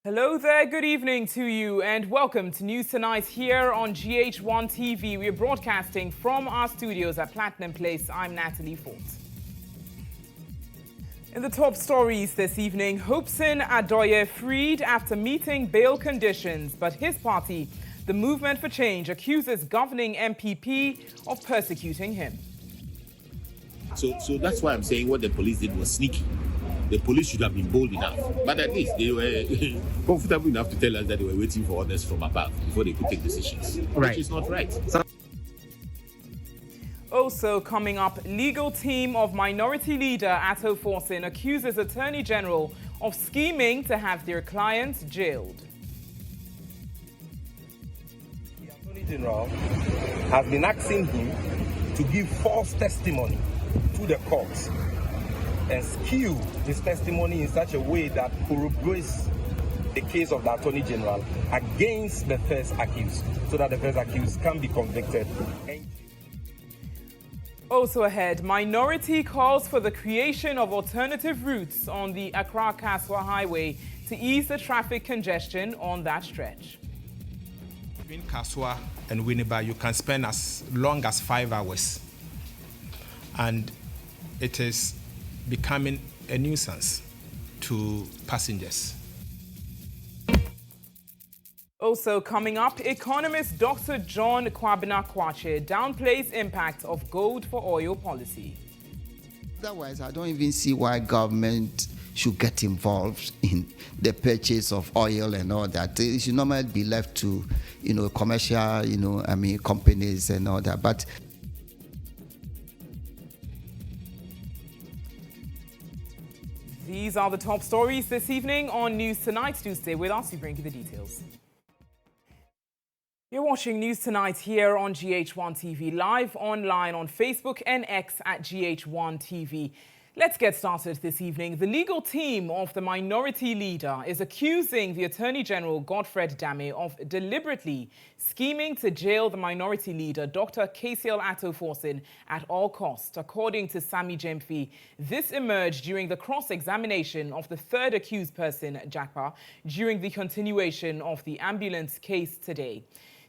Hello there, good evening to you and welcome to News Tonight here on GHOne TV. We're broadcasting from our studios at Platinum Place. I'm Natalie Fort. In the top stories this evening, Hopeson Adorye freed after meeting bail conditions, but his party, the Movement for Change, accuses governing MPP of persecuting him. So that's why I'm saying what the police did was sneaky. The police should have been bold enough, but at least they were comfortable enough to tell us that they were waiting for orders from above before they could take decisions, which is not right. Also coming up, legal team of Minority Leader Ato Forson accuses Attorney General of scheming to have their clients jailed. The Attorney General has been asking him to give false testimony to the courts and skew his testimony in such a way that corroborates the case of the Attorney General against the first accused, so that the first accused can be convicted. Also ahead, minority calls for the creation of alternative routes on the Accra-Kasoa highway to ease the traffic congestion on that stretch. Between Kasoa and Winneba, you can spend as long as 5 hours, and it is becoming a nuisance to passengers. Also coming up, economist Dr. John Kwabena-Kwakye downplays impact of gold for oil policy. Otherwise, I don't even see why government should get involved in the purchase of oil and all that. It should normally be left to, commercial, companies and all that. But these are the top stories this evening on News Tonight. Do stay with us, we bring you the details. You're watching News Tonight here on GHOne TV, live online on Facebook and X at GHOne TV. Let's get started this evening. The legal team of the Minority Leader is accusing the Attorney General, Godfred Dame, of deliberately scheming to jail the Minority Leader, Dr. Ato Forson, at all costs. According to Sammy Gyamfi, this emerged during the cross-examination of the third accused person, Jakpa, during the continuation of the ambulance case today.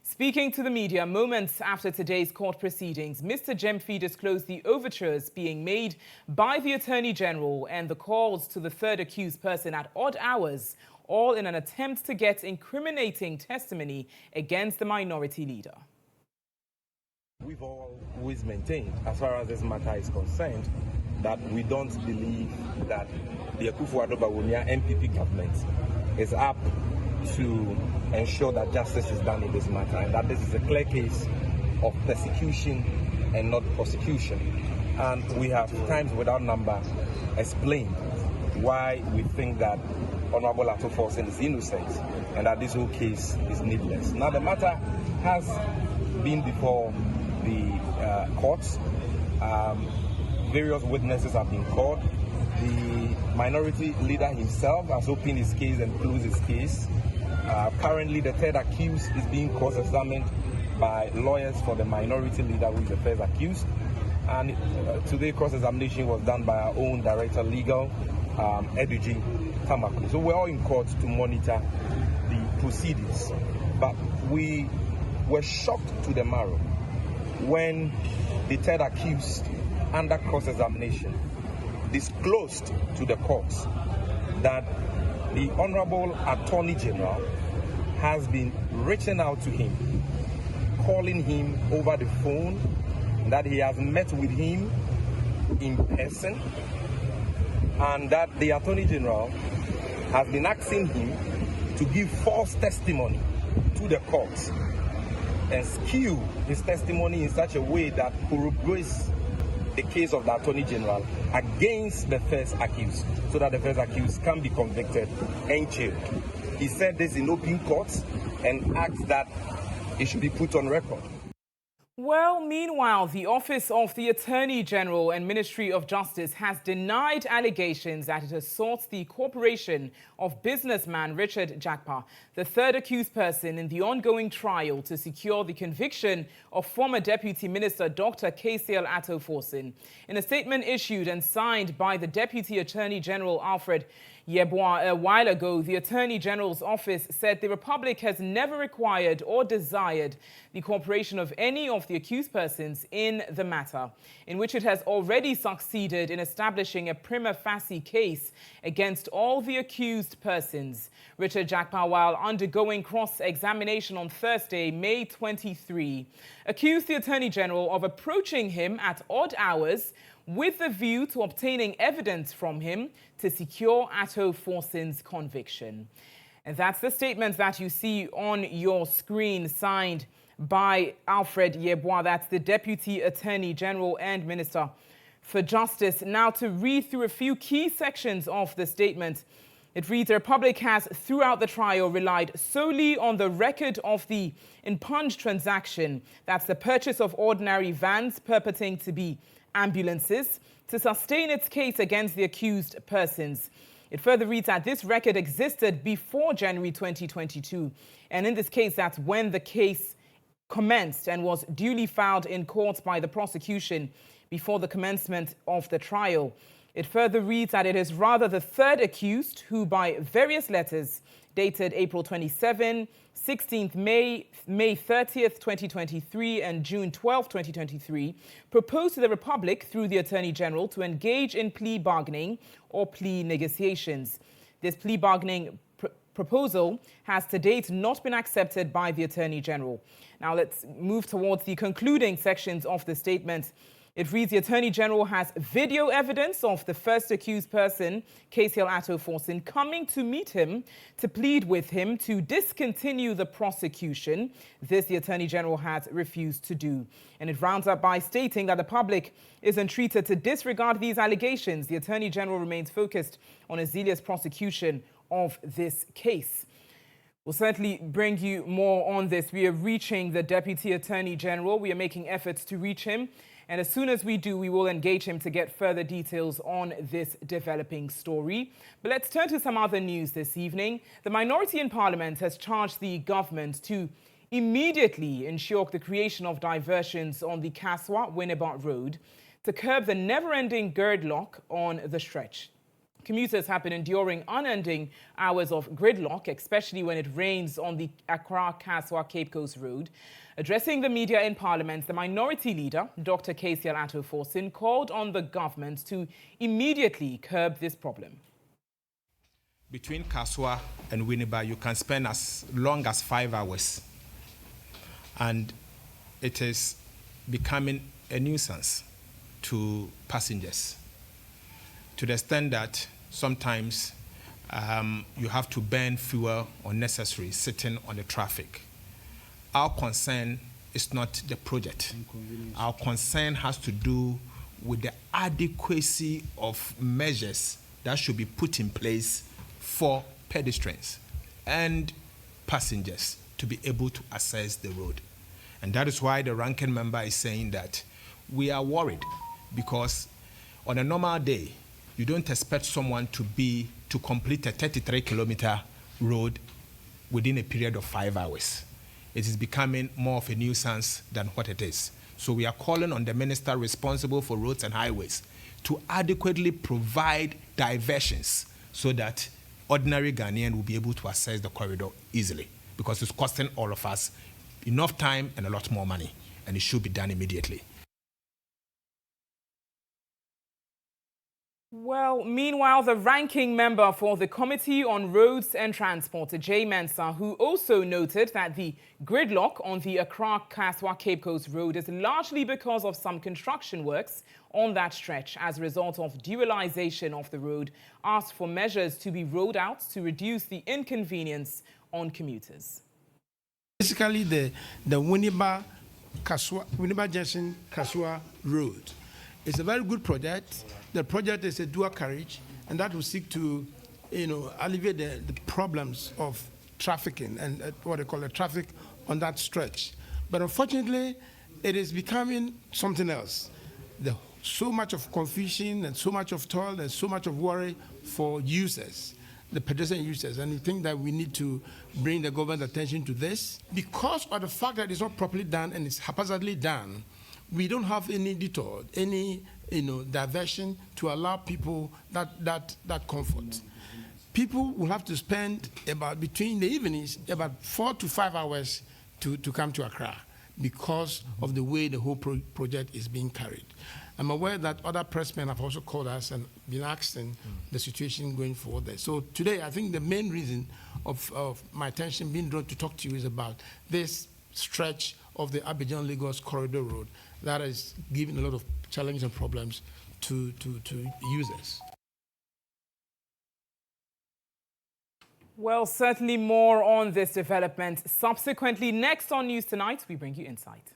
Speaking to the media moments after today's court proceedings, Mr. Gyamfi disclosed the overtures being made by the Attorney General and the calls to the third accused person at odd hours, all in an attempt to get incriminating testimony against the Minority Leader. We've always maintained, as far as this matter is concerned, that we don't believe that the Akufo-Addo Bawumia MPP government is up to ensure that justice is done in this matter, and that this is a clear case of persecution and not prosecution. And we have times without number explained why we think that Honorable Ato Forson is innocent and that this whole case is needless. Now, the matter has been before the courts. Various witnesses have been called. The Minority Leader himself has opened his case and closed his case. Currently, the third accused is being cross-examined by lawyers for the Minority Leader, who is the first accused. And today, cross-examination was done by our own Director Legal, Edwige Tamaku. So we're all in court to monitor the proceedings. But we were shocked to the marrow when the third accused, under cross-examination, disclosed to the courts that the Honorable Attorney General has been reaching out to him, calling him over the phone, that he has met with him in person, and that the Attorney General has been asking him to give false testimony to the courts and skew his testimony in such a way that corroborates the case of the Attorney General against the first accused, so that the first accused can be convicted and jailed. He said this in open court and asked that it should be put on record. Well, meanwhile, the Office of the Attorney General and Ministry of Justice has denied allegations that it has sought the cooperation of businessman Richard Jakpa, the third accused person in the ongoing trial, to secure the conviction of former Deputy Minister Dr. Ato Forson. In a statement issued and signed by the Deputy Attorney General Alfred Yeboah, a while ago, the Attorney General's office said the Republic has never required or desired the cooperation of any of the accused persons in the matter, in which it has already succeeded in establishing a prima facie case against all the accused persons. Richard Jakpa, while undergoing cross-examination on Thursday, May 23, accused the Attorney General of approaching him at odd hours with the view to obtaining evidence from him to secure Ato Forson's conviction. And that's the statement that you see on your screen, signed by Alfred Yeboah. That's the Deputy Attorney General and Minister for Justice. Now to read through a few key sections of the statement. It reads, the Republic has throughout the trial relied solely on the record of the impunged transaction. That's the purchase of ordinary vans purporting to be ambulances to sustain its case against the accused persons. It further reads that this record existed before January 2022. And in this case, that's when the case commenced and was duly filed in court by the prosecution before the commencement of the trial. It further reads that it is rather the third accused who, by various letters dated April 27, 16th May 30th, 2023, and June 12, 2023, proposed to the Republic through the Attorney General to engage in plea bargaining or plea negotiations. This plea bargaining proposal has to date not been accepted by the Attorney General. Now let's move towards the concluding sections of the statement. It reads, the Attorney General has video evidence of the first accused person, KCL Ato Forson, coming to meet him to plead with him to discontinue the prosecution. This the Attorney General has refused to do. And it rounds up by stating that the public is entreated to disregard these allegations. The Attorney General remains focused on a zealous prosecution of this case. We'll certainly bring you more on this. We are reaching the Deputy Attorney General. We are making efforts to reach him. And as soon as we do, we will engage him to get further details on this developing story. But let's turn to some other news this evening. The minority in Parliament has charged the government to immediately ensure the creation of diversions on the Kasoa-Winneba Road to curb the never-ending gridlock on the stretch. Commuters have been enduring unending hours of gridlock, especially when it rains on the Accra-Kasoa Cape Coast Road. Addressing the media in Parliament, the minority leader, Dr. KCL Ato Forson, called on the government to immediately curb this problem. Between Kasoa and Winneba, you can spend as long as 5 hours. And it is becoming a nuisance to passengers, to the extent that sometimes you have to burn fuel unnecessary sitting on the traffic. Our concern is not the project. Our concern has to do with the adequacy of measures that should be put in place for pedestrians and passengers to be able to access the road. And that is why the ranking member is saying that we are worried, because on a normal day, you don't expect someone to complete a 33-kilometer road within a period of 5 hours. It is becoming more of a nuisance than what it is. So we are calling on the minister responsible for roads and highways to adequately provide diversions so that ordinary Ghanaian will be able to access the corridor easily, because it's costing all of us enough time and a lot more money, and it should be done immediately. Well, meanwhile, the ranking member for the Committee on Roads and Transport, GHOne, who also noted that the gridlock on the Accra-Kasoa Cape Coast Road is largely because of some construction works on that stretch as a result of dualization of the road, asked for measures to be rolled out to reduce the inconvenience on commuters. Basically, the Winneba Junction Kasoa Road is a very good project. The project is a dual carriage, and that will seek to, alleviate the problems of trafficking and what they call the traffic on that stretch. But unfortunately, it is becoming something else. So much of confusion and so much of toil and so much of worry for users, the pedestrian users. And we think that we need to bring the government's attention to this. Because of the fact that it's not properly done and it's haphazardly done, we don't have any detour, any diversion to allow people that comfort. people will have to spend between the evenings, about 4 to 5 hours to come to Accra because of the way the whole project is being carried. I'm aware that other pressmen have also called us and been asking the situation going forward there. So today, I think the main reason of my attention being drawn to talk to you is about this stretch of the Abidjan-Lagos corridor road that is giving a lot of challenges and problems to users. Well, certainly more on this development subsequently. Next on News Tonight, we bring you insight.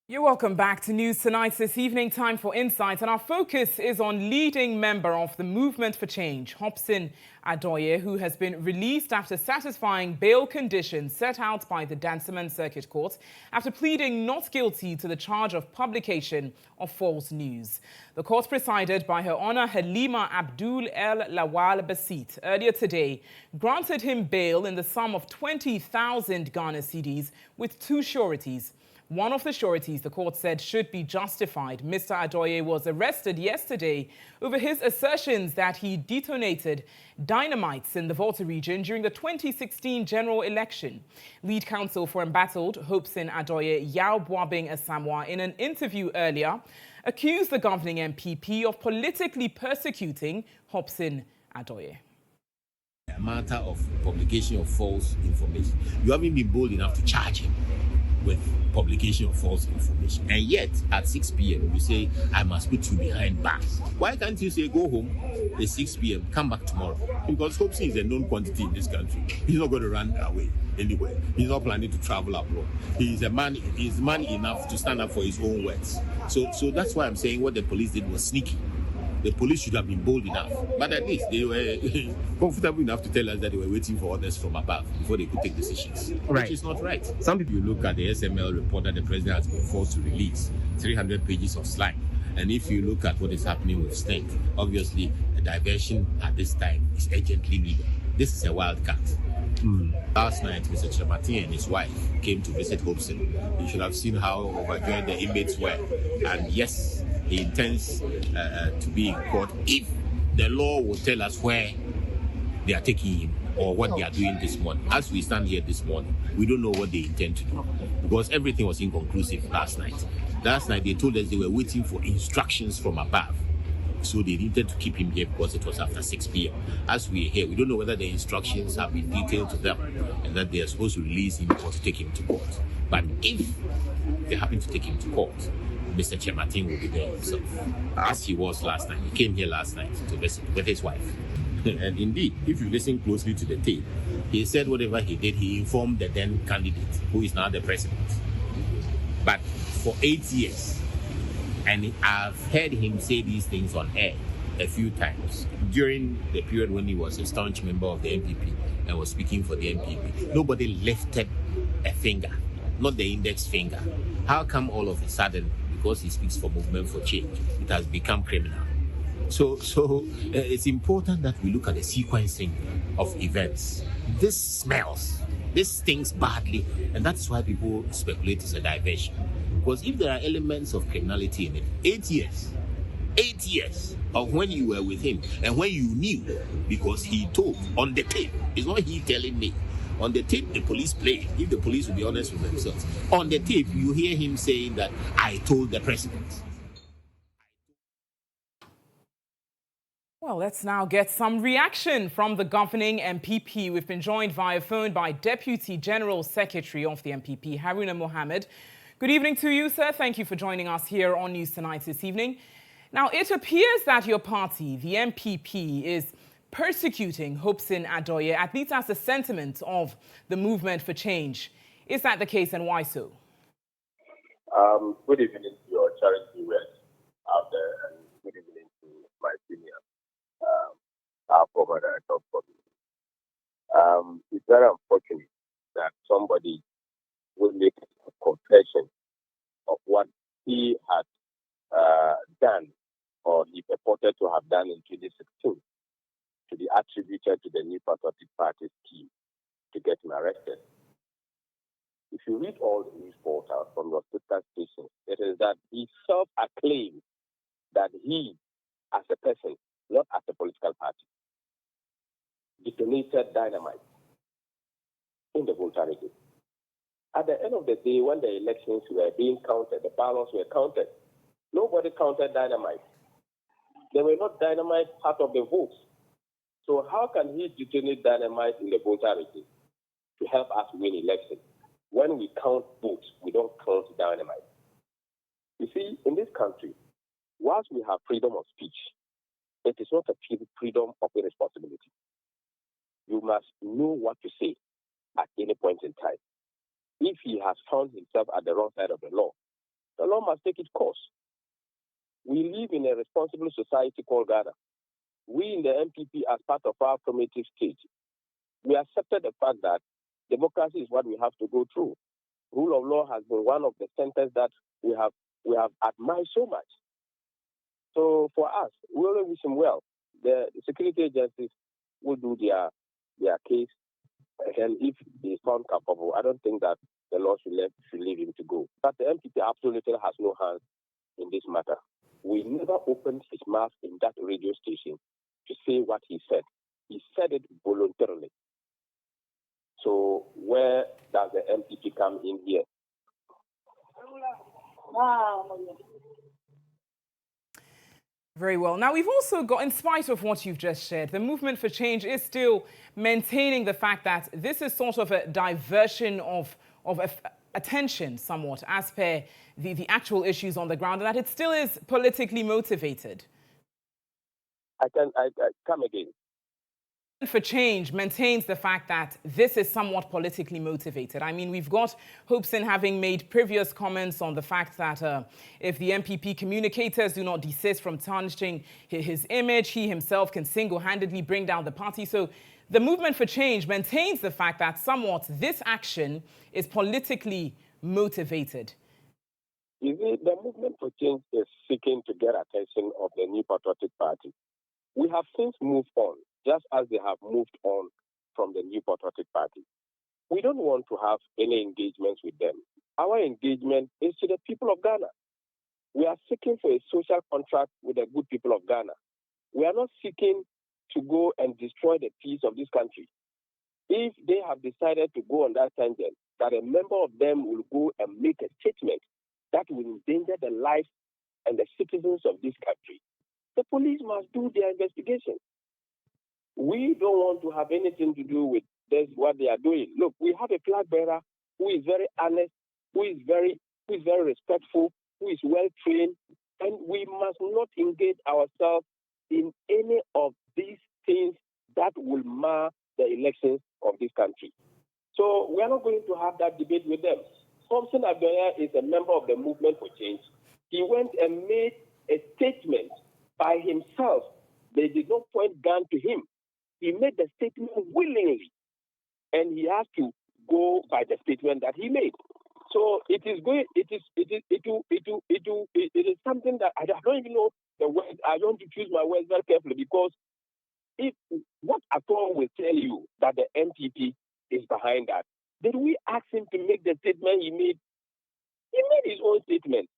You're welcome back to News Tonight this evening. Time for insight, and our focus is on leading member of the Movement for Change, Hopeson Adorye, who has been released after satisfying bail conditions set out by the Dansoman Circuit Court after pleading not guilty to the charge of publication of false news. The court, presided by Her Honor Halima Abdul El Lawal Basit, earlier today granted him bail in the sum of 20,000 Ghana cedis with 2 sureties. One of the sureties, the court said, should be justified. Mr. Adorye was arrested yesterday over his assertions that he detonated dynamites in the Volta region during the 2016 general election. Lead counsel for embattled Hopeson Adorye, Yao Boabing Asamoah, in an interview earlier, accused the governing MPP of politically persecuting Hopeson Adorye. A matter of publication of false information. You haven't been bold enough to charge him with publication of false information. And yet, at 6 p.m., you say, I must put you behind bars. Why can't you say, go home at 6 p.m., come back tomorrow? Because Hopeson is a known quantity in this country. He's not going to run away anywhere. He's not planning to travel abroad. He's man enough to stand up for his own words. So that's why I'm saying what the police did was sneaky. The police should have been bold enough, but at least they were comfortable enough to tell us that they were waiting for orders from above before they could take decisions, which is not right. Some people look at the SML report that the president has been forced to release, 300 pages of slang. And if you look at what is happening with Stent, obviously a diversion at this time is urgently needed. This is a wildcat. Last night, Mr. Chamatin and his wife came to visit Hopeson. You should have seen how overjoyed the inmates were. And yes, he intends to be in court if the law will tell us where they are taking him or what they are doing this morning. As we stand here this morning, we don't know what they intend to do because everything was inconclusive last night. Last night, they told us they were waiting for instructions from above. So they needed to keep him here because it was after 6 p.m. As we are here, we don't know whether the instructions have been detailed to them and that they are supposed to release him or to take him to court. But if they happen to take him to court, Mr. Chamatin will be there himself, as he was last night. He came here last night to visit with his wife. And indeed, if you listen closely to the tape, he said whatever he did, he informed the then candidate, who is now the president. But for 8 years, and I've heard him say these things on air a few times during the period when he was a staunch member of the MPP and was speaking for the MPP. Nobody lifted a finger, not the index finger. How come all of a sudden, because he speaks for Movement for Change, it has become criminal? So it's important that we look at the sequencing of events. This smells, this stinks badly, and that's why people speculate it's a diversion. Because if there are elements of criminality in it, 8 years of when you were with him and when you knew, because he told on the tape, it's not he telling me. On the tape, the police play. If the police will be honest with themselves, on the tape, you hear him saying that I told the president. Well, let's now get some reaction from the governing MPP. We've been joined via phone by Deputy General Secretary of the MPP, Haruna Mohammed. Good evening to you, sir. Thank you for joining us here on News Tonight this evening. Now, it appears that your party, the MPP, is persecuting Hopeson Adorye, at least as a sentiment of the Movement for Change. Is that the case, and why so? Good evening to your charity work out there, and good evening to my senior, our former Ato Forson. It's very unfortunate that somebody will make a confession of what he had done or he purported to have done in 2016 to be attributed to the New Patriotic Party scheme to get him arrested. If you read all the news portals from your sister stations, it is that he self-acclaimed that he, as a person, not as a political party, detonated dynamite in the voter registry. At the end of the day, when the elections were being counted, the ballots were counted, nobody counted dynamite. They were not dynamite part of the votes. So how can he detonate dynamite in the voter registry to help us win elections? When we count votes, we don't count dynamite. You see, in this country, whilst we have freedom of speech, it is not a freedom of irresponsibility. You must know what to say at any point in time. If he has found himself at the wrong side of the law must take its course. We live in a responsible society called Ghana. We in the MPP, as part of our formative stage, we accepted the fact that democracy is what we have to go through. Rule of law has been one of the centers that we have admired so much. So for us, we only wish him well. The security agencies will do their case, and if he is found culpable, I don't think that the law should leave him to go. But the MPP absolutely has no hands in this matter. We never opened his mouth in that radio station to say what he said. He said it voluntarily. So where does the MPP come in here? Very well. Now, we've also got, in spite of what you've just shared, the Movement for Change is still maintaining the fact that this is sort of a diversion of attention somewhat as per the actual issues on the ground, and that it still is politically motivated. I come again. For Change maintains the fact that this is somewhat politically motivated. I mean, we've got Hopeson having made previous comments on the fact that if the MPP communicators do not desist from tarnishing his image, he himself can single-handedly bring down the party. So the Movement for Change maintains the fact that somewhat this action is politically motivated. You see, the Movement for Change is seeking to get attention of the New Patriotic Party. We have since moved on, just as they have moved on from the New Patriotic Party. We don't want to have any engagements with them. Our engagement is to the people of Ghana. We are seeking for a social contract with the good people of Ghana. We are not seeking to go and destroy the peace of this country. If they have decided to go on that tangent, that a member of them will go and make a statement that will endanger the life and the citizens of this country, the police must do their investigation. We don't want to have anything to do with this, what they are doing. Look, we have a flag bearer who is very honest, who is very respectful, who is well trained, and we must not engage ourselves in any of these things that will mar the elections of this country. So we are not going to have that debate with them. Hopeson Adorye is a member of the Movement for Change. He went and made a statement by himself. They did not point gun to him. He made the statement willingly, and he has to go by the statement that he made. So it is something that I don't even know the word. I want to choose my words very carefully, because if what Ato will tell you that the MPP is behind that, did we ask him to make the statement he made? He made his own statement.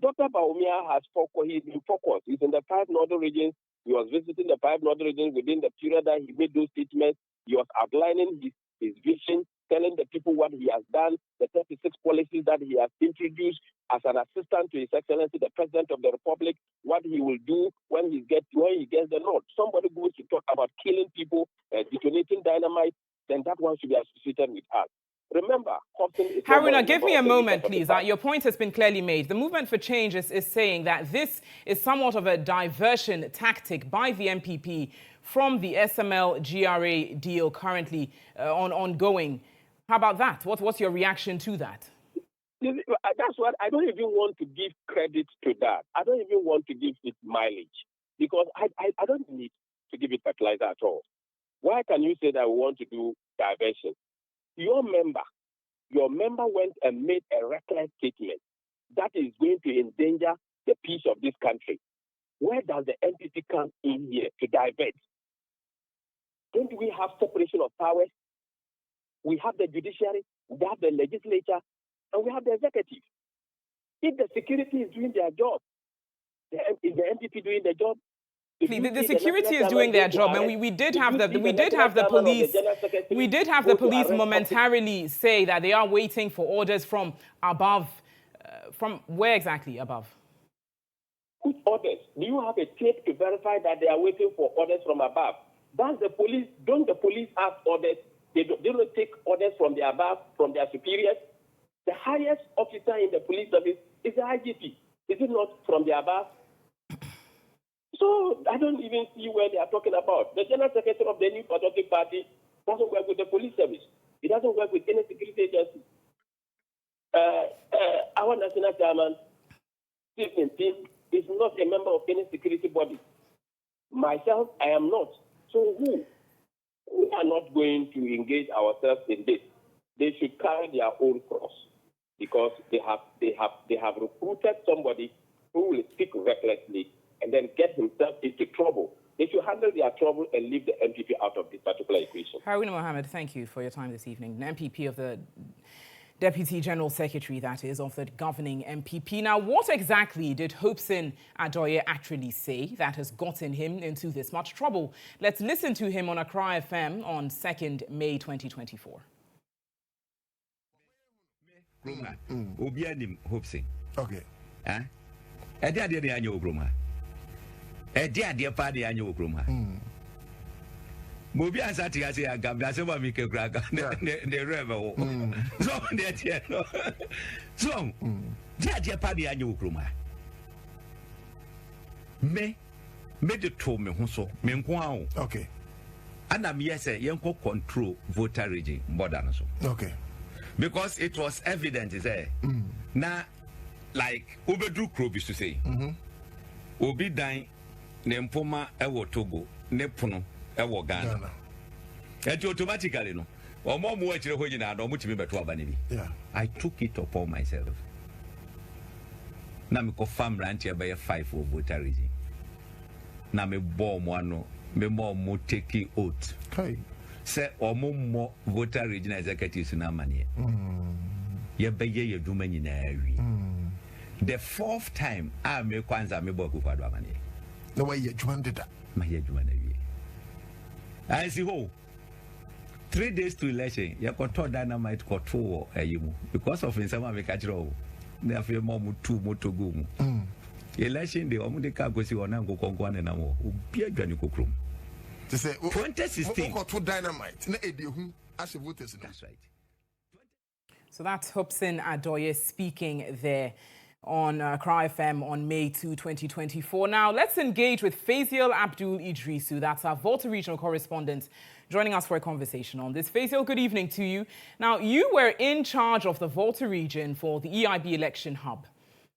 Dr. Bawumia has he's been focused. He's in the 5 northern regions. He was visiting the 5 northern regions within the period that he made those statements. He was outlining his vision, telling the people what he has done, the 36 policies that he has introduced as an assistant to His Excellency, the President of the Republic, what he will do when he gets the nod. Somebody goes to talk about killing people, detonating dynamite, then that one should be associated with us. Remember, Haruna, give me a moment, please. Your point has been clearly made. The Movement for Change is saying that this is somewhat of a diversion tactic by the MPP from the SML-GRA deal currently ongoing. How about that? What's your reaction to that? That's what I don't even want to give credit to that. I don't even want to give it mileage, because I don't need to give it fertilizer at all. Why can you say that we want to do diversion? Your member went and made a reckless statement that is going to endanger the peace of this country. Where does the MPP come in here to divert? Don't we have separation of powers? We have the judiciary, we have the legislature, and we have the executive. If the security is doing their job, is the MPP doing their job? The security is doing their job, and we did have the police momentarily say that they are waiting for orders from above. From where exactly above? Which orders? Do you have a tape to verify that they are waiting for orders from above? Does the police? Don't the police have orders? They don't take orders from the above, from their superiors. The highest officer in the police service is the IGP. Is it not from the above? So I don't even see where they are talking about. The General Secretary of the New Patriotic Party doesn't work with the police service. He doesn't work with any security agency. Our national chairman, Stephen Tim, is not a member of any security body. Myself, I am not. So who? We are not going to engage ourselves in this. They should carry their own cross because they have recruited somebody who will speak recklessly and then get himself into trouble. They should handle their trouble and leave the MPP out of this particular equation. Haruna Mohammed, thank you for your time this evening. An MPP of the Deputy General Secretary, that is, of the governing MPP. Now, what exactly did Hopeson Adorye actually say that has gotten him into this much trouble? Let's listen to him on Accra FM on 2nd May 2024. Hopeson. Okay. Mobi asati kasi agambia sema mike kraga ne rebel so ne tie no so dia pa dia anyo kroma me de to me ho so me nko awo Okay. ana me say yenko control voter region border no so Okay. because it was evident say na like obedru krobi to say obi dan ne mpoma ewo Togo ne pono ewo Ghana. And automatically no. Or more watch the way na no much me beto abane bi. Yeah. I took it upon myself. Na me confirm rant here by 5 for voter region. Na me bomb one me more take oath. Okay. Say or more voter region executives na manie. Ye be ye do many na wi. The 4th time I me kwanza me boku kwado abane. No way you joined that. My ye do na wi. I see who 3 days to election, you got to dynamite control because of in some make a draw. They feel more two moto go. Election, the Omudeka goes on and go Kongwan and Amo, who be a Janicocrum. To say 2016 to dynamite. As a voters. That's right. So that's Hopeson Adorye speaking there on Accra FM on May 2, 2024. Now, let's engage with Faisal Abdul Idrisu. That's our Volta Regional correspondent joining us for a conversation on this. Faisal, good evening to you. Now, you were in charge of the Volta region for the EIB election hub.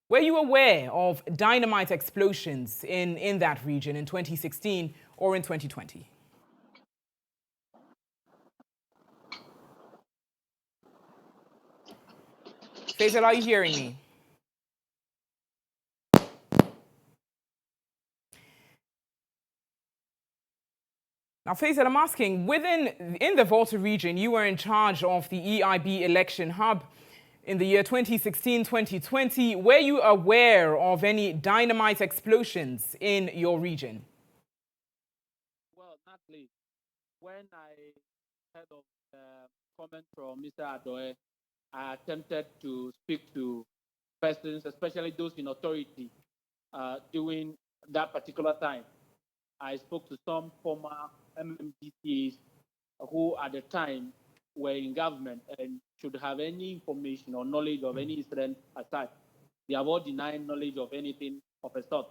Were you aware of dynamite explosions in that region in 2016 or in 2020? Faisal, are you hearing me? Now, Faisal, I'm asking, in the Volta region, you were in charge of the EIB election hub in the year 2016-2020. Were you aware of any dynamite explosions in your region? Well, Natalie, when I heard of the comment from Mr. Adorye, I attempted to speak to persons, especially those in authority, during that particular time. I spoke to some former MMDCs who at the time were in government and should have any information or knowledge of any incident aside. They have all denied knowledge of anything of a sort,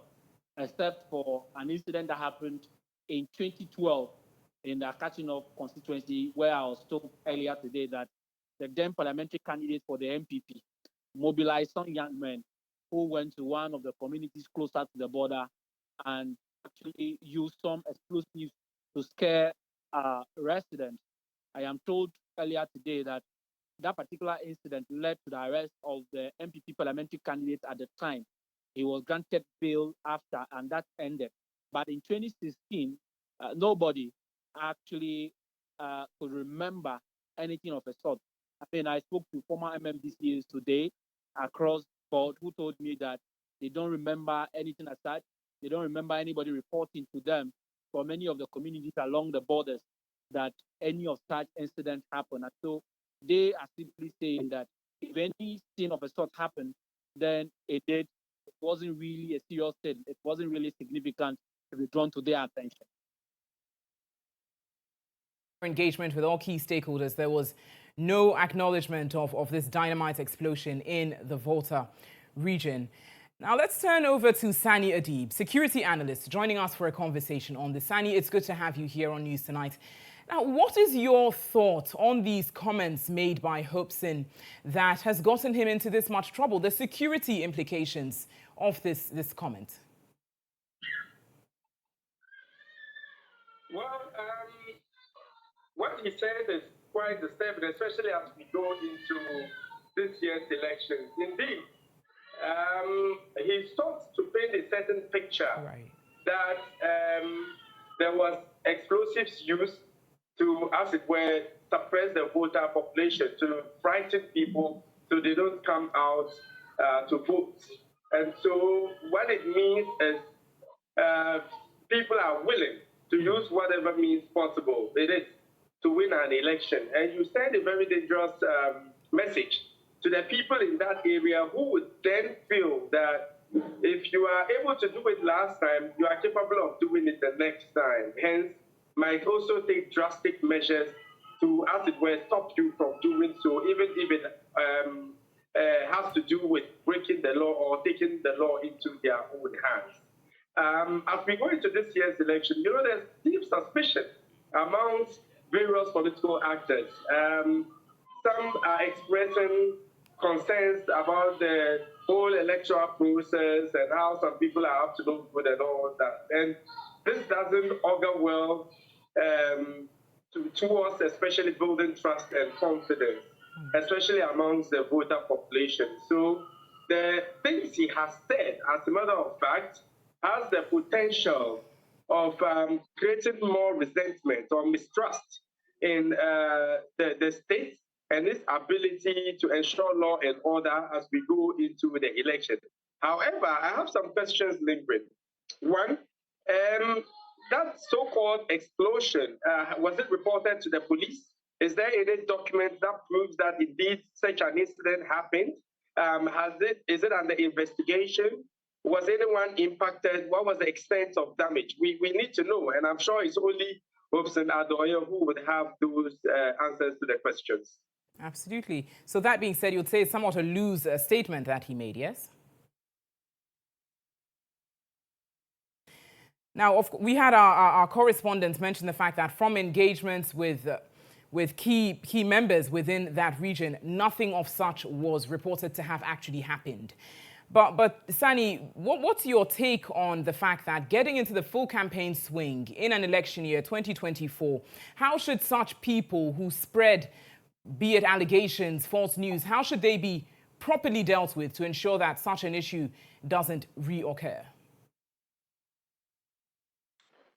except for an incident that happened in 2012 in the Accra-Kasoa constituency, where I was told earlier today that the then parliamentary candidate for the MPP mobilized some young men who went to one of the communities closer to the border and actually used some explosives to scare residents. I am told earlier today that that particular incident led to the arrest of the MPP parliamentary candidate at the time. He was granted bail after, and that ended. But in 2016, nobody actually could remember anything of a sort. I mean, I spoke to former MMDCs today across the board who told me that they don't remember anything as such. They don't remember anybody reporting to them from many of the communities along the borders that any of such incidents happen. And so they are simply saying that if anything of a sort happened, then it wasn't really a serious thing. It wasn't really significant to be drawn to their attention. Engagement with all key stakeholders, there was no acknowledgement of this dynamite explosion in the Volta region. Now let's turn over to Sammy Gyamfi, security analyst, joining us for a conversation on this. Sammy, it's good to have you here on News Tonight. Now, what is your thought on these comments made by Hopeson that has gotten him into this much trouble, the security implications of this comment? Well, what he said is quite disturbing, especially as we go into this year's elections. Indeed, he starts to paint a certain picture that there was explosives used to, as it were, suppress the voter population, to frighten people so they don't come out to vote. And so what it means is people are willing to use whatever means possible it is to win an election. And you send a very dangerous message to the people in that area who would then feel that if you are able to do it last time, you are capable of doing it the next time. Hence, might also take drastic measures to, as it were, stop you from doing so, even if it has to do with breaking the law or taking the law into their own hands. As we go into this year's election, you know, there's deep suspicion amongst various political actors. Some are expressing concerns about the whole electoral process and how some people are up to no good and all that. And this doesn't augur well towards especially building trust and confidence, especially amongst the voter population. So the things he has said, as a matter of fact, has the potential of creating more resentment or mistrust in the state and its ability to ensure law and order as we go into the election. However, I have some questions lingering. One, that so-called explosion, was it reported to the police? Is there any document that proves that indeed such an incident happened? Is it under investigation? Was anyone impacted? What was the extent of damage? We need to know, and I'm sure it's only Hopeson Adorye who would have those answers to the questions. Absolutely. So that being said, you'd say it's somewhat a loose statement that he made, yes? Now, we had our correspondents mention the fact that from engagements with key members within that region, nothing of such was reported to have actually happened. But Sani, what's your take on the fact that getting into the full campaign swing in an election year, 2024, how should such people who spread, be it allegations, false news, how should they be properly dealt with to ensure that such an issue doesn't reoccur?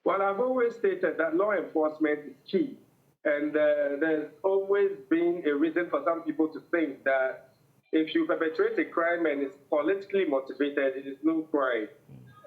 Well, I've always stated that law enforcement is key. And there's always been a reason for some people to think that if you perpetrate a crime and it's politically motivated, it is no crime.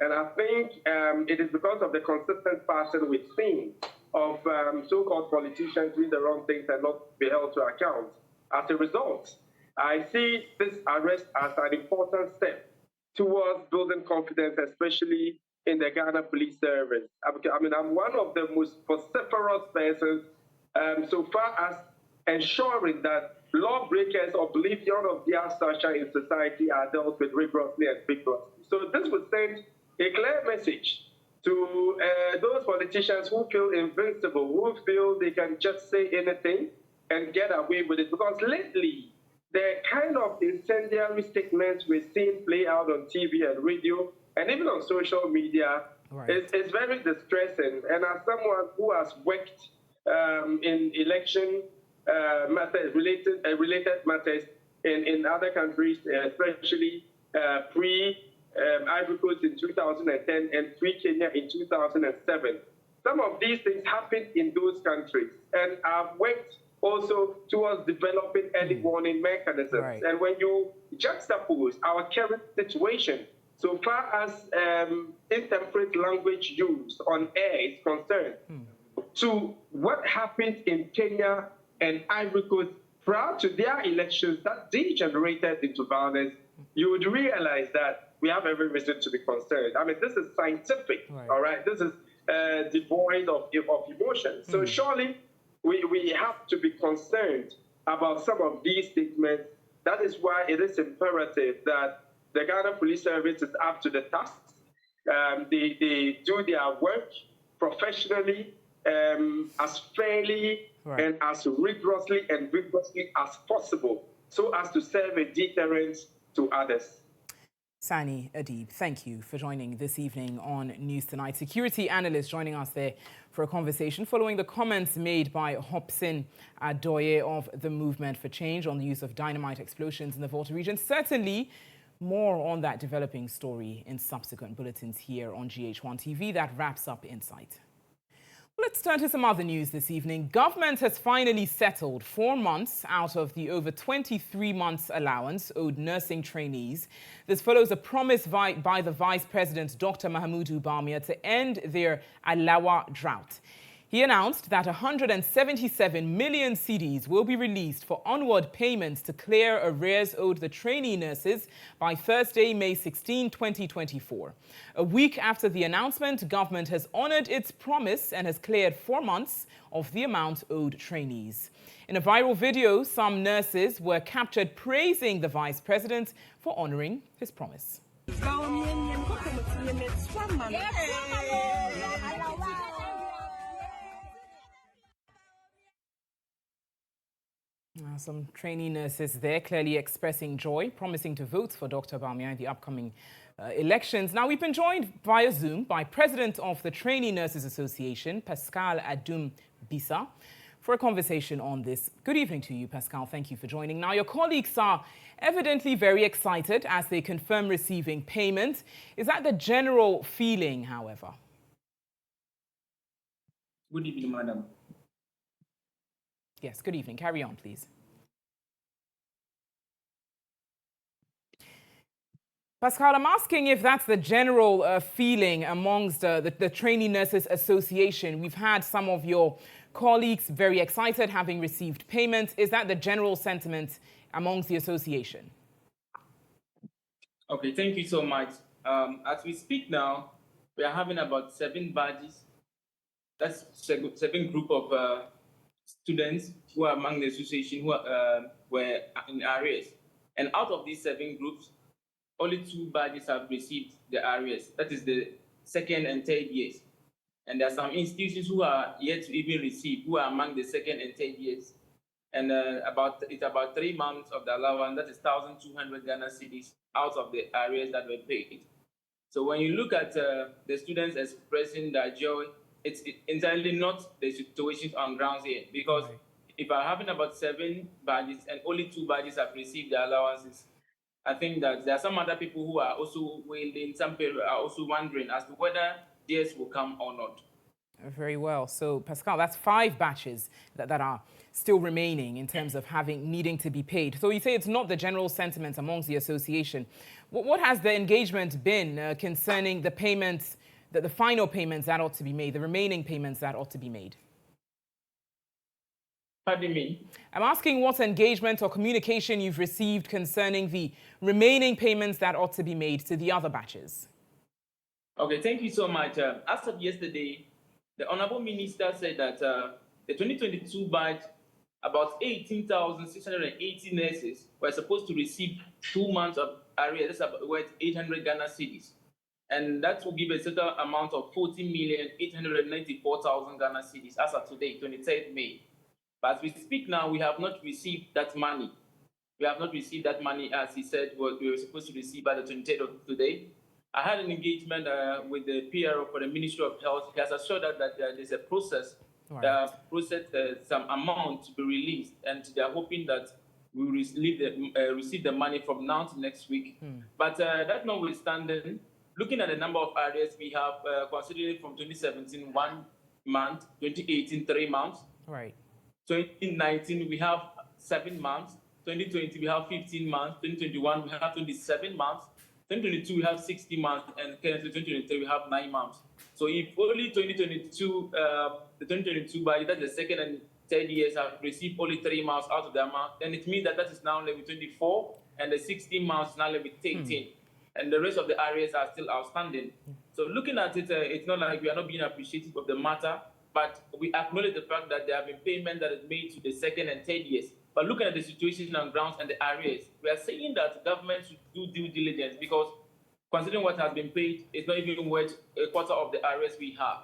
And I think it is because of the consistent pattern we've seen of so-called politicians doing the wrong things and not be held to account. As a result, I see this arrest as an important step towards building confidence, especially in the Ghana Police Service. I mean, I'm one of the most vociferous persons so far as ensuring that lawbreakers or oblivion of their stature in society are dealt with rigorously and vigorously. So this would send a clear message to those politicians who feel invincible, who feel they can just say anything and get away with it. Because lately, the kind of incendiary statements we're seeing play out on TV and radio and even on social media is very distressing. And as someone who has worked in election matters, related matters in other countries, especially pre-Ivory Coast in 2010 and pre-Kenya in 2007. Some of these things happened in those countries. And I've worked also towards developing early warning mechanisms. And when you juxtapose our current situation so far as intemperate language used on air is concerned, to what happened in Kenya and Ivory Coast prior to their elections that degenerated into violence, you would realize that we have every reason to be concerned. I mean, this is scientific, all right? This is devoid of emotion. So surely we have to be concerned about some of these statements. That is why it is imperative that the Ghana Police Service is up to the task. They do their work professionally, as fairly and as rigorously as possible, so as to serve a deterrent to others. Sammy Gyamfi, thank you for joining this evening on News Tonight. Security analyst joining us there for a conversation following the comments made by Hopeson Adorye of the Movement for Change on the use of dynamite explosions in the Volta region. Certainly more on that developing story in subsequent bulletins here on GHOne TV. That wraps up Insight. Let's turn to some other news this evening. Government has finally settled 4 months out of the over 23 months allowance owed nursing trainees. This follows a promise by the Vice President, Dr. Mahamudu Bawumia, to end their Alawa drought. He announced that 177 million cedis will be released for onward payments to clear arrears owed the trainee nurses by Thursday, May 16, 2024. A week after the announcement, government has honored its promise and has cleared 4 months of the amount owed trainees. In a viral video, some nurses were captured praising the vice president for honoring his promise. Some trainee nurses there clearly expressing joy, promising to vote for Dr. Bawumia in the upcoming elections. Now, we've been joined via Zoom by President of the Trainee Nurses Association, Pascal Adum Bisa, for a conversation on this. Good evening to you, Pascal. Thank you for joining. Now, your colleagues are evidently very excited as they confirm receiving payment. Is that the general feeling, however? Good evening, madam. Yes, good evening. Carry on, please. Pascal, I'm asking if that's the general feeling amongst the Trainee Nurses Association. We've had some of your colleagues very excited having received payments. Is that the general sentiment amongst the association? Okay, thank you so much. As we speak now, we are having about 7 badges. That's 7 group of students who are among the association who were in arrears. And out of these 7 groups, only 2 badges have received the arrears. That is the 2nd and 3rd years. And there are some institutions who are yet to even receive, who are among the 2nd and 3rd years. And it's about 3 months of the allowance, that is 1,200 Ghana cedis out of the arrears that were paid. So when you look at the students expressing their joy, it's entirely not the situation on grounds here. Because if I'm having about 7 badges and only 2 badges have received the allowances, I think that there are some other people who are also waiting, some people are also wondering as to whether theirs will come or not. Very well. So, Pascal, that's 5 batches that are still remaining in terms of needing to be paid. So you say it's not the general sentiment amongst the association. What has the engagement been concerning the payments, the final payments that ought to be made, the remaining payments that ought to be made? Pardon me? I'm asking what engagement or communication you've received concerning the remaining payments that ought to be made to the other batches. Okay, thank you so much. As of yesterday, the Honorable Minister said that the 2022 batch, about 18,680 nurses were supposed to receive 2 months of arrears. That's about worth 800 Ghana cedis. And that will give a total amount of 40,894,000 Ghana cedis as of today, 23rd May. But as we speak now, we have not received that money. We have not received that money as he said we were supposed to receive by the 23rd of today. I had an engagement with the PRO for the Ministry of Health. He has assured us that there's a process, some amount to be released, and they're hoping that we will receive the money from now to next week. But that notwithstanding, looking at the number of arrears we have, considering from 2017, 1 month, 2018, 3 months. Right. 2019, we have 7 months. 2020, we have 15 months. 2021, we have 27 months. 2022 we have 60 months, and currently 2023 we have 9 months. So if only 2022, the 2022 budget, that's the second and third years, have received only 3 months out of the amount, then it means that is now level 24, and the 16 months now level 13, and the rest of the areas are still outstanding. So looking at it, it's not like we are not being appreciative of the matter, but we acknowledge the fact that there have been payments that is made to the second and third years. But looking at the situation on grounds and the areas, we are saying that government should do due diligence, because considering what has been paid, it's not even worth a quarter of the areas we have.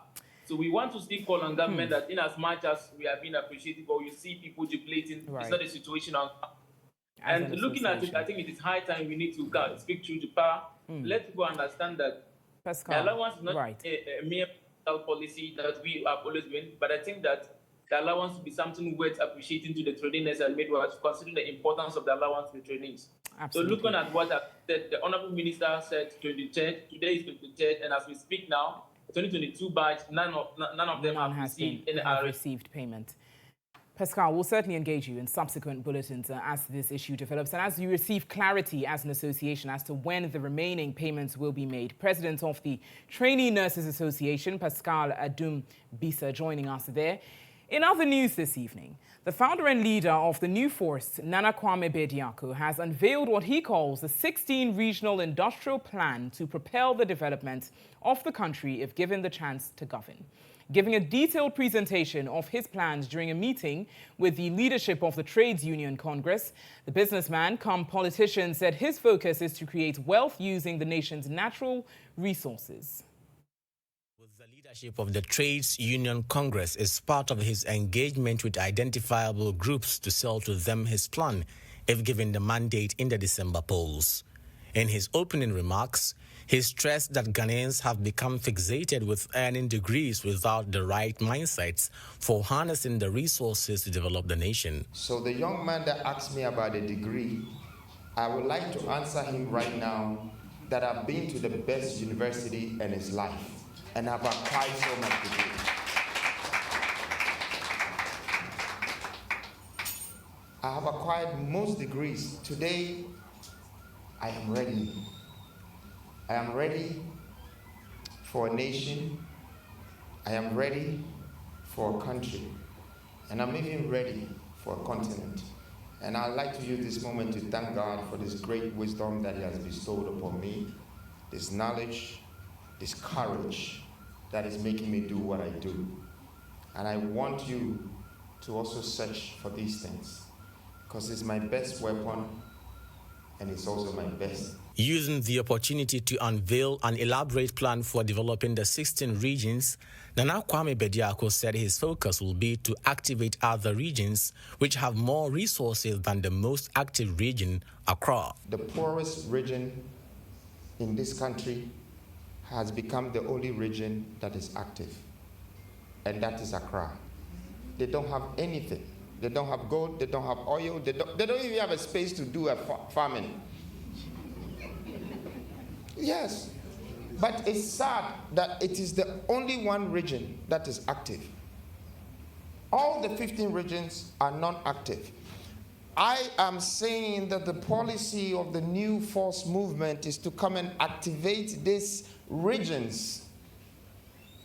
So we want to still call on government that in as much as we are being appreciative, or you see people jubilating, it's not a situation on. And looking at it, I think it is high time we need to speak through the power. Let people understand that the allowance is not a mere policy that we have always been, but I think that the allowance will be something worth appreciating to the trainees and midwives, considering the importance of the allowance to the trainees. So looking at what the Honorable Minister said 23rd, today is 23rd, and as we speak now, 2022 batch, none of them have received payment. Pascal, we'll certainly engage you in subsequent bulletins as this issue develops, and as you receive clarity as an association as to when the remaining payments will be made. President of the Trainee Nurses Association, Pascal Adum Bisa, joining us there. In other news this evening, the founder and leader of the new force, Nana Kwame Bediako, has unveiled what he calls the 16 regional industrial plan to propel the development of the country if given the chance to govern. Giving a detailed presentation of his plans during a meeting with the leadership of the Trades Union Congress, the businessman come politician said his focus is to create wealth using the nation's natural resources. The leadership of the Trades Union Congress is part of his engagement with identifiable groups to sell to them his plan if given the mandate in the December polls. In his opening remarks, he stressed that Ghanaians have become fixated with earning degrees without the right mindsets for harnessing the resources to develop the nation. So the young man that asked me about a degree, I would like to answer him right now that I've been to the best university in his life, and I've acquired so much degree. I have acquired most degrees. Today, I am ready. I am ready for a nation. I am ready for a country. And I'm even ready for a continent. And I'd like to use this moment to thank God for this great wisdom that He has bestowed upon me, this knowledge, this courage that is making me do what I do. And I want you to also search for these things, because it's my best weapon and it's also my best. Using the opportunity to unveil an elaborate plan for developing the 16 regions, Nana Kwame Bediako said his focus will be to activate other regions which have more resources than the most active region, Accra. The poorest region in this country has become the only region that is active, and that is Accra. They don't have anything. They don't have gold, they don't have oil, they don't even have a space to do a farming. Yes, but it's sad that it is the only one region that is active. All the 15 regions are non-active. I am saying that the policy of the new force movement is to come and activate these regions,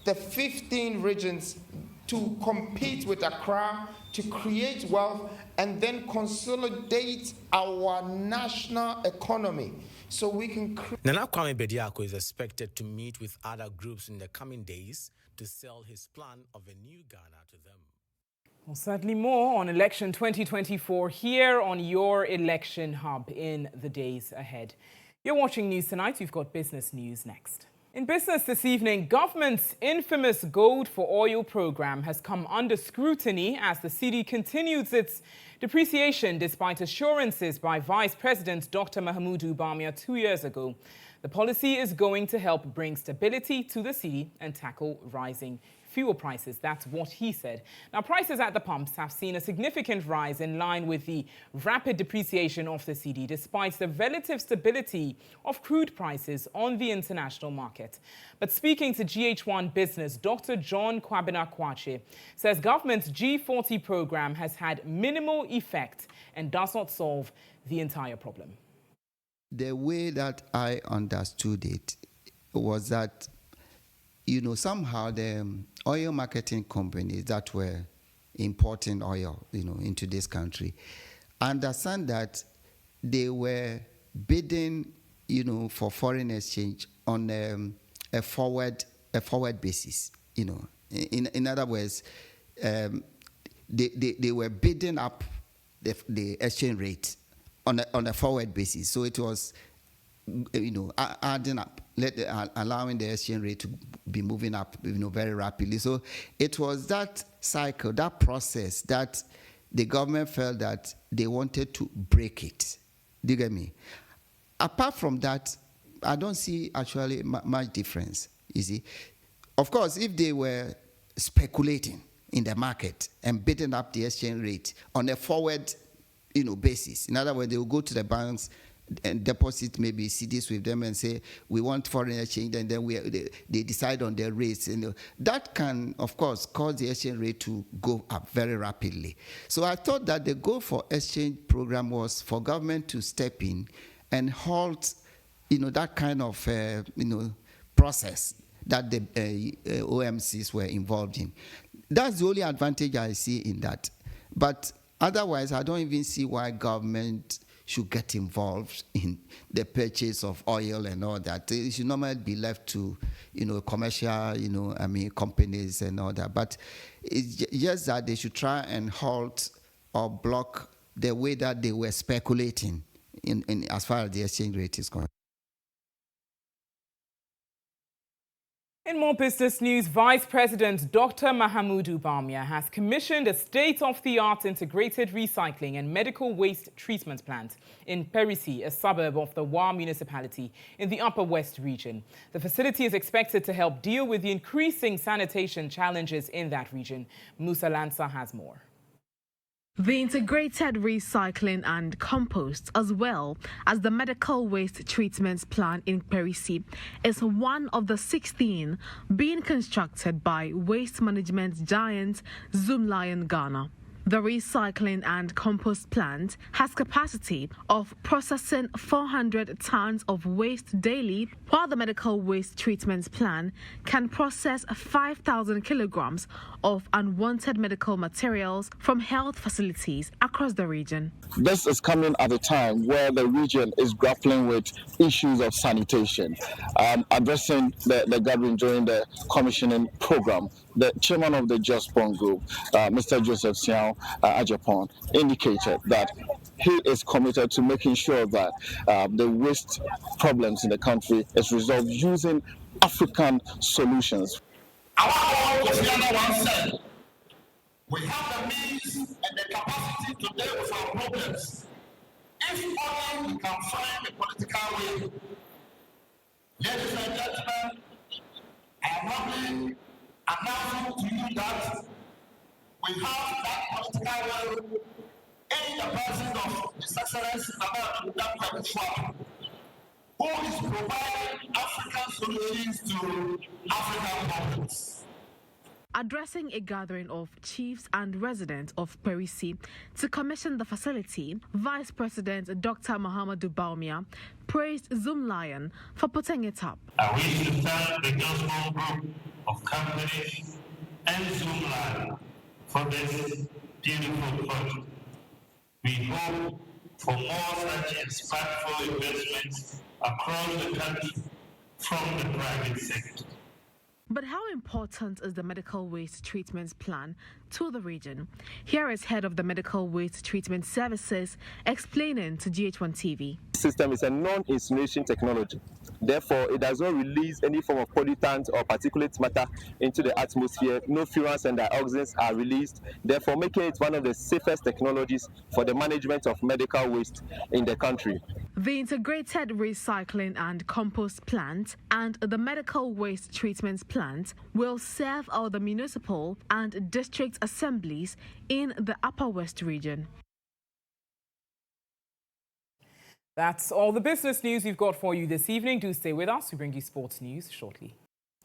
the 15 regions, to compete with Accra, to create wealth, and then consolidate our national economy so we can Nana Kwame Bediako is expected to meet with other groups in the coming days to sell his plan of a new Ghana to them. Well, certainly more on election 2024 here on your election hub in the days ahead. You're watching News Tonight. We've got business news next. In business this evening, government's infamous Gold for Oil program has come under scrutiny as the cedi continues its depreciation despite assurances by Vice President Dr. Mahamudu Bawumia 2 years ago. The policy is going to help bring stability to the cedi and tackle rising fuel prices. That's what he said. Now, prices at the pumps have seen a significant rise in line with the rapid depreciation of the cedi, despite the relative stability of crude prices on the international market. But speaking to GHOne Business, Dr. John Kwabena-Kwache says government's G40 program has had minimal effect and does not solve the entire problem. the way that I understood it was that, somehow the oil marketing companies that were importing oil, into this country, understand that they were bidding, for foreign exchange on a forward basis. In other words, they were bidding up the exchange rate on a forward basis. So it was, adding up, allowing the exchange rate to be moving up, very rapidly. So it was that cycle, that process that the government felt that they wanted to break it. Do you get me? Apart from that, I don't see actually much difference, you see. Of course, if they were speculating in the market and bidding up the exchange rate on a forward, basis. In other words, they will go to the banks and deposit maybe CDs with them and say, we want foreign exchange, and then they decide on their rates. That can, of course, cause the exchange rate to go up very rapidly. So I thought that the goal for exchange program was for government to step in and halt, that kind of, process that the OMCs were involved in. That's the only advantage I see in that. But otherwise, I don't even see why government should get involved in the purchase of oil and all that. It should normally be left to, commercial, companies and all that. But it's just that they should try and halt or block the way that they were speculating in as far as the exchange rate is concerned. In more business news, Vice President Dr. Mahamudu Bawumia has commissioned a state-of-the-art integrated recycling and medical waste treatment plant in Perisi, a suburb of the Wa municipality in the Upper West region. The facility is expected to help deal with the increasing sanitation challenges in that region. Musa Lansa has more. The integrated recycling and compost, as well as the medical waste treatment plant in Perisi, is one of the 16 being constructed by waste management giant Zoomlion Ghana. The recycling and compost plant has capacity of processing 400 tons of waste daily, while the medical waste treatment plant can process 5,000 kilograms of unwanted medical materials from health facilities across the region. This is coming at a time where the region is grappling with issues of sanitation. Addressing the gathering during the commissioning program, the chairman of the GHOne group, Mr. Joseph Siao Ajapon, indicated that he is committed to making sure that the waste problems in the country is resolved using African solutions. We have the means and the capacity to deal with our problems. If only we can find a political way. Ladies and gentlemen, I am humbly announcing to you that we have that political will in the person of His Excellency Natalie, who is providing African solutions to African problems. Addressing a gathering of chiefs and residents of Perisi to commission the facility, Vice President Dr. Mahamudu Bawumia praised Zoomlion for putting it up. I wish to thank the GHOne group of companies and Zoomlion for this beautiful project. We hope for more such impactful investments across the country from the private sector. But how important is the medical waste treatment plan to the region? Here is head of the medical waste treatment services explaining to GHOne TV. The system is a non-incineration technology. Therefore, it does not release any form of pollutant or particulate matter into the atmosphere. No fuels and dioxins are released, therefore making it one of the safest technologies for the management of medical waste in the country. The integrated recycling and compost plant and the medical waste treatment plant will serve all the municipal and district assemblies in the Upper West region. That's all the business news we've got for you this evening. Do stay with us. We bring you sports news shortly.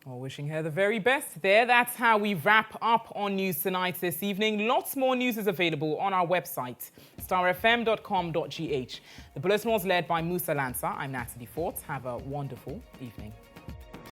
Well, wishing her the very best there. That's how we wrap up on News Tonight this evening. Lots more news is available on our website, starfm.com.gh. The bulletin was led by Musa Lanza. I'm Natalie Fort. Have a wonderful evening.